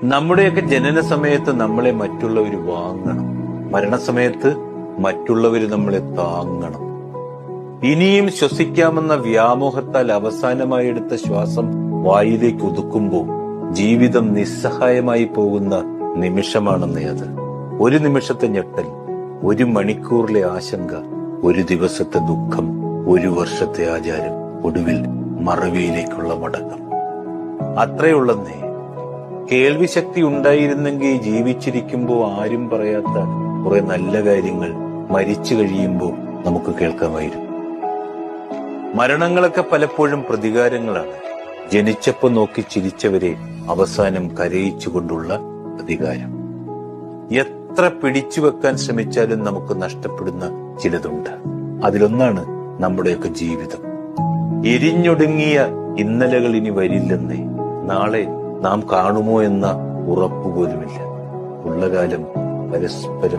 നമ്മുടെയൊക്കെ ജനന സമയത്ത് നമ്മളെ മറ്റുള്ളവർ വാങ്ങണം, മരണസമയത്ത് മറ്റുള്ളവർ നമ്മളെ താങ്ങണം. ഇനിയും ശ്വസിക്കാമെന്ന വ്യാമോഹത്താൽ അവസാനമായി എടുത്ത ശ്വാസം വായിലേക്ക് ഒതുക്കുമ്പോൾ ജീവിതം നിസ്സഹായമായി പോകുന്ന നിമിഷമാണെന്നേ അത്. ഒരു നിമിഷത്തെ ഞെട്ടൽ, ഒരു മണിക്കൂറിലെ ആശങ്ക, ഒരു ദിവസത്തെ ദുഃഖം, ഒരു വർഷത്തെ ആചാരം, ഒടുവിൽ മറവിയിലേക്കുള്ള മടക്കം. അത്രയുള്ളന്നേ. കേൾവി ശക്തി ഉണ്ടായിരുന്നെങ്കിൽ ജീവിച്ചിരിക്കുമ്പോൾ ആരും പറയാത്ത കുറെ നല്ല കാര്യങ്ങൾ മരിച്ചു കഴിയുമ്പോൾ നമുക്ക് കേൾക്കാമായിരുന്നു. മരണങ്ങളൊക്കെ പലപ്പോഴും പ്രതികാരങ്ങളാണ്. ജനിച്ചപ്പോ നോക്കി ചിരിച്ചവരെ അവസാനം കരയിച്ചുകൊണ്ടുള്ള പ്രതികാരം. എത്ര പിടിച്ചു വെക്കാൻ ശ്രമിച്ചാലും നമുക്ക് നഷ്ടപ്പെടുന്ന ചിലതുണ്ട്. അതിലൊന്നാണ് നമ്മുടെയൊക്കെ ജീവിതം. എരിഞ്ഞൊടുങ്ങിയ ഇന്നലകൾ ഇനി വരില്ലെന്നേ. നാളെ നാം കാണുമോ എന്ന ഉറപ്പുപോലുമില്ല. ഉള്ള കാലം പരസ്പരം